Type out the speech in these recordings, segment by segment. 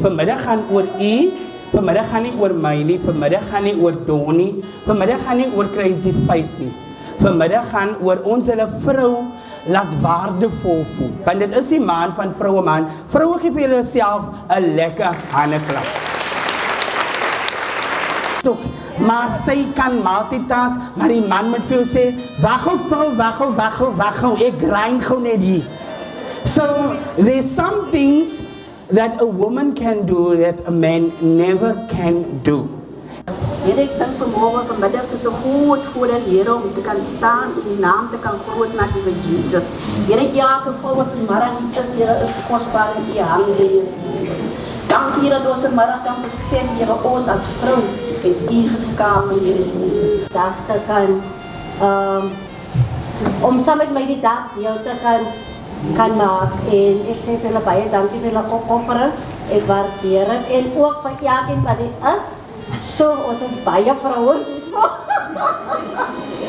vanmiddag gaan oor u, vanmiddag gaan nie oor my nie, vanmiddag gaan nie oor Don nie, vanmiddag gaan nie oor Crazy Faith nie. Vanmiddag gaan oor ons hulle vrou laat waardevol voel. Want dit is die maand van vroue maand. Vroue gee vir hulle self 'n lekker handeklap. Maar sy kan multitask, maar die man moet veel sê, wag gou, ek grind gou net hier. So, there's some things that a woman can do that a man never can do. Here, ek dink vanmiddag sit 'n goed voordat Here om te kan staan en die naam te kan groot maak vir Jesus. Here, elke vrou wat vanmiddag hier is, Here, is kosbaar in u hande, Here Jesus. Dank Here dat ons vanmiddag kan besef, Here, ons as vrou het u geskaap, Here Jesus. Dag te kan, om saam met my die dag deel te kan maak en ek sê vir hulle baie dankie vir hulle opoffering, ek waardeer dit en ook vir elkeen wat dit is. So, ons is baie vrouens so.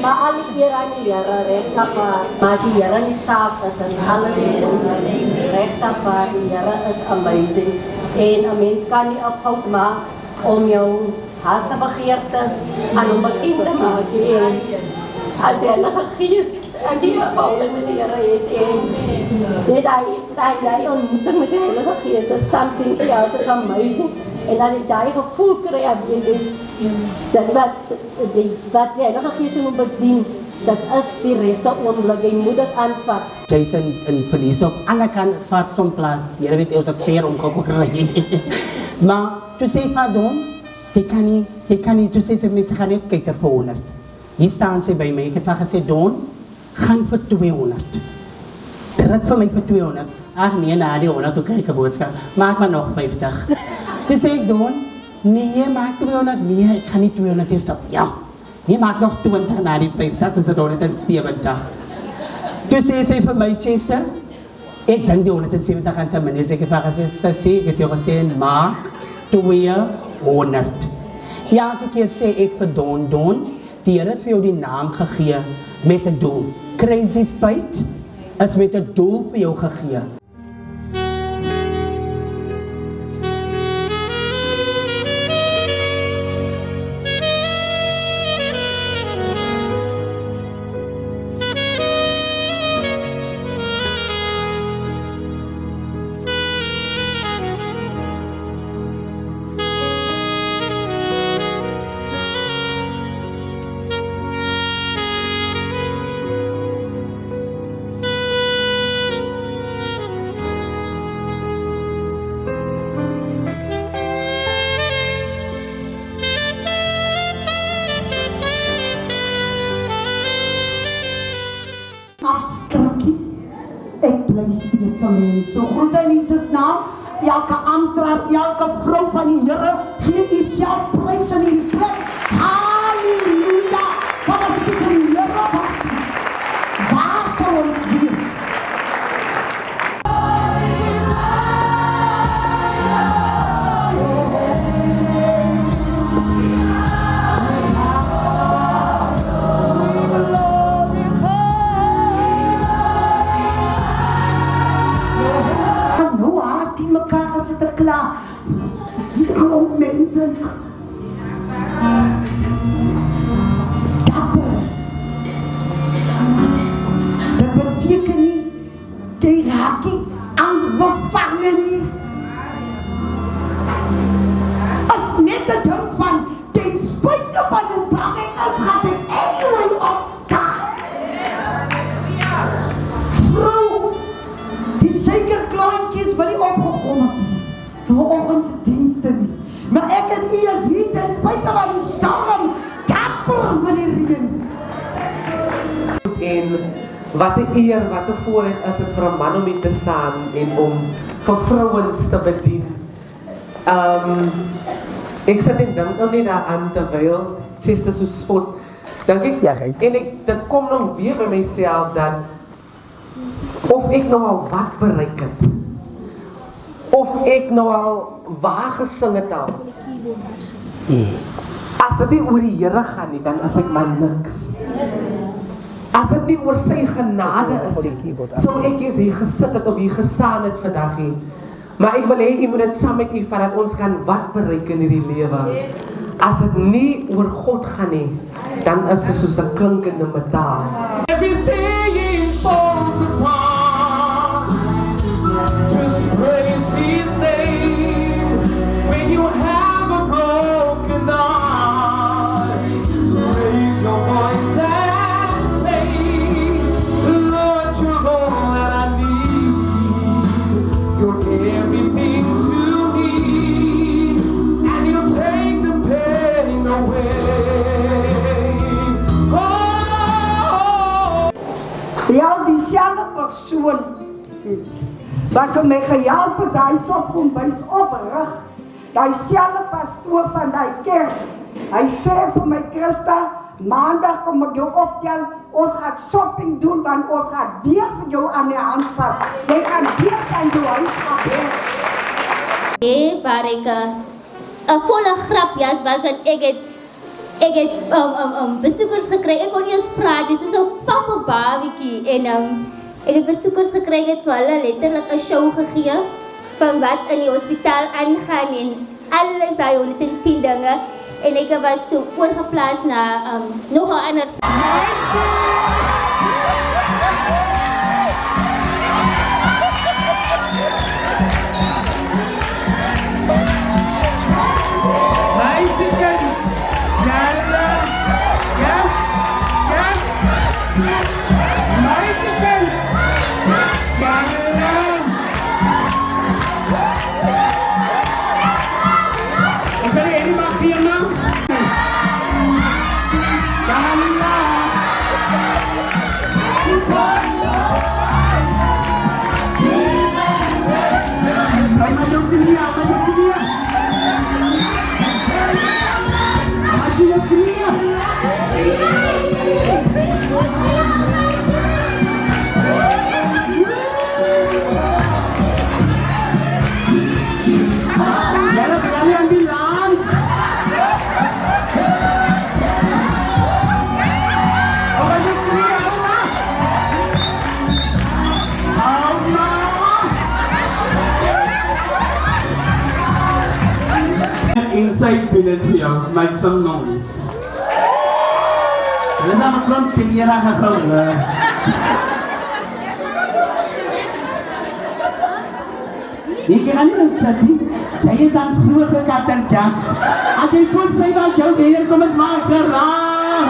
Maar al die keer aan die Here, regtig waar. Maar as die Here nie saak is alles regtig waar, die Here is amazing. En 'n mens kan nie ophou maak om jou hartse begeertes aan hom bekend te maak. En as jy Heilige Gees, as jy 'n verhouding met die Here het en net hy ontmoeting met die Heilige Gees is something else, is amazing. En dan die gevoel kry dat wat die Heilige Gees moet bedien, dat is die regte oomblik, jy moet dit aanvat. Jy is in verlies op ander kant Swartstonplaas, jy weet ons het ver omgekomen. Maar toe sê van Don, jy kan nie, toe sê sy mense gaan net kyk vir 100. Hier staan sy by my, ek het haar gesê, Don, gaan vir 200. Druk vir my vir 200. Ag nee, na die 100, toe krijg ek 'n boodskap, maak maar nog 50. Toe sê ek, Don, nee, maak 200, nee, ek gaan nie 200 is op, ja. Nee, maak nog 20 na die 50, dus het 170. Toe sê sy vir my, Chester, ek dink die 170 gaan te min, sê ek vir haar gesê, ek het jou gesê, maak 200. Elke keer sê ek vir Don, die Here het vir jou die naam gegee met 'n doel. Crazy Faith is met 'n doel vir jou gegee. Afskrikkie, ek bly steeds 'n mens. So groet in Jesus naam, elke Amsterdam, elke vrou van die Here, gee u self prys in hierdie plek. Halleluja! Wat as ek vir die Here was? Waar sou ons wees? Klaar. Kom mensen. Dapper. Dat betekent niet, die raak je angstbevangen niet. Als net het ding van, ten spijt van de banging is, gaat ik anyway opstaan. Vrouw, die zeker kleintjes wil je opgekomen hebben. Voor onze diensten niet. Maar ik en u is hier ten spijt van de storm, dapper van die reën. En wat 'n eer, wat 'n voorreg is dit vir 'n man om hier te staan en om vir vrouens te bedien. Ek sit en dink nou net daaraan terwyl Chester so spot. Dink ek, Ja, en dit kom nou weer by myself dat of ek nou al wat bereik het. Of ek nou al waar gesing het al. As dit nie oor die Here gaan nie, dan is ek maar niks. As dit nie oor sy genade is nie, sou ek eens hier gesit het of hier gestaan het vandag nie. Maar ek wil hê jy moet dit saam met u vat dat ons kan wat bereik in hierdie lewe. As dit nie oor God gaan nie, dan is dit soos 'n klinkende metaal. Everything falls apart. Just praise His name. When you have a broken heart, raise your voice and say, Lord, you're all that I need. You're everything to me, and you take the pain away. Ja, diezelfde persoon wat my gehelp het, hy sop kom bys oprug. Diezelfde pastoor van die kerk. Hy sê vir my, Christa, maandag kom ek jou optel, ons gaan shopping doen, want ons gaan weer vir jou aan die hand vat. Jy gaan weer aan jou huis gaan. Waar ek 'n volle grapjas was, want ek het besoekers gekry. Ek kon nie eens praat, dis so 'n pappebabietjie en ek het besoekers gekry, ek het vir hulle letterlik 'n show gegee van wat in die hospitaal aangaan en alles daai 110 dinge en ek was so oorgeplaas na nog 'n ander Inside Philadelphia, make some noise. Let's have a front camera gehouden. Je kan niet zitten, dat je dan vroeger gaat er jazz. Als je voelt zijn dat jouw dingen komen maken raar.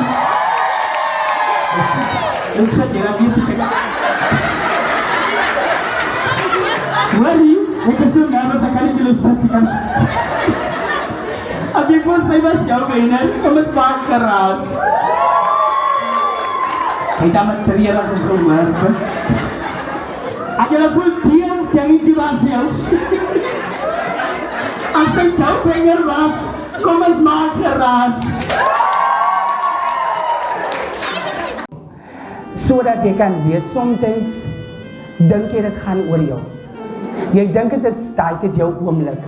Is dat je dat niet ziet? Worry, ik ben zo nervous, ik kan niet jullie zetten. Als je voelt zijn dat jouw dingen komen maken raar. Ik heb met drie jaar gewerkt. Als je dat voelt, die was zelfs. Als ik jouw vinger was, kom eens maar geraas. Zodat je kan weten, soms denk je het gaan oor jou. Jy dink het is tyd jou oomlik.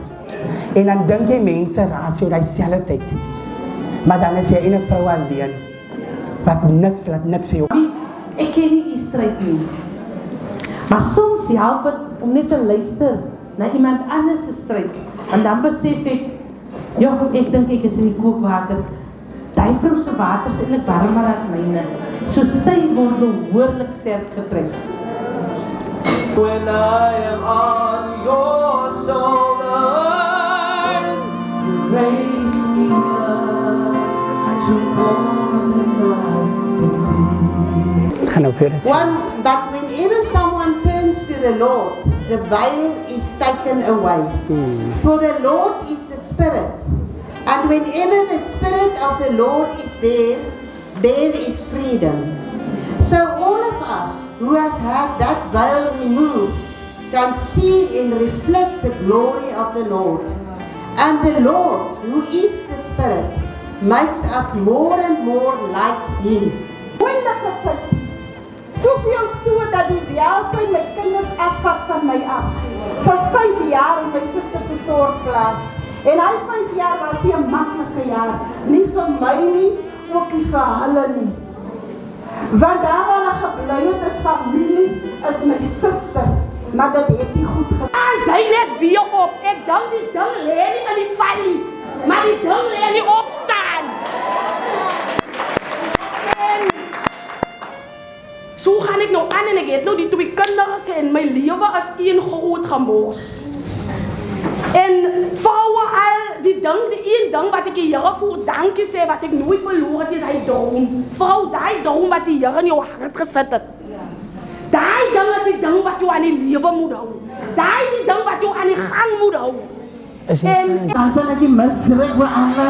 En dan dink jy mense raas jou dieselfde tyd. Maar dan is jy in 'n vrou alleen. Wat laat niks vir jou. Ek ken nie u stryd nie. Maar soms help het om net te luister na iemand anders se stryd. En dan besef ek, ja, ek dink ek is in die kookwater. Die vrou se water is eintlik warmer as myne. So sy word behoorlik sterk getref. When I am on your shoulders, you raise me up to more than I can be. But whenever someone turns to the Lord, the veil is taken away. For the Lord is the Spirit. And whenever the Spirit of the Lord is there, there is freedom. So all of us who have had that veil removed can see and reflect the glory of the Lord. And the Lord, who is the Spirit, makes us more and more like Him. Soveel so dat die welsyn my kinders afvat van my af. Vir 5 jaar in my suster se sorgplaas. En hy 5 jaar was nie 'n maklike jaar. Nie vir my nie, ook nie vir hulle nie. Want daar waar hulle gebly het is familie, is my suster. Maar dit het nie goed gegaan. Sy net weer die ding lê nie in die val nie, maar die ding lê in die opstaan. En so gaan ek nou aan en ek het nou die 2 kinders en my lewe is een groot gemors. En vrouwe al die een ding wat ek die Here voor dankie sê, wat ek nooit verloor het, is hy droom. Vrou, die droom wat die Here in jou hart gesit het. Die ding is die ding wat jou aan die lewe moet hou. Die is die ding wat jou aan die gang moet hou. En Dan sal ek die misdruk oor alle.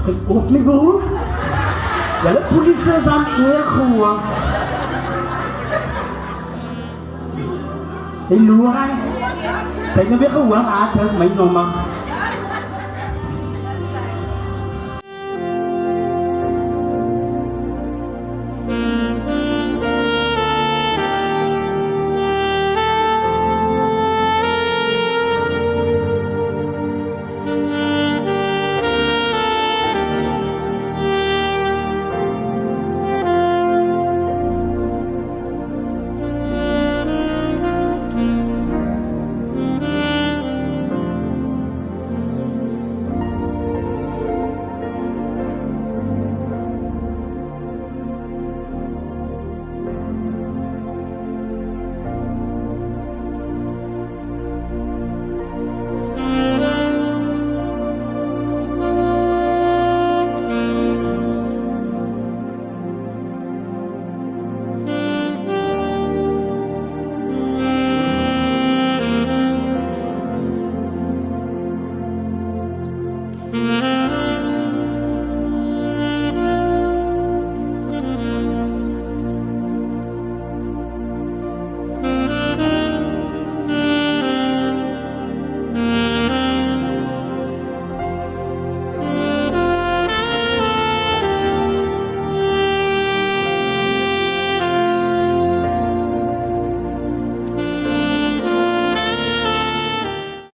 Kijk op me broer. Julle polisie is aan eer gehoor. Hey Loran. Kijk nou weer gehoor, terug my nommer.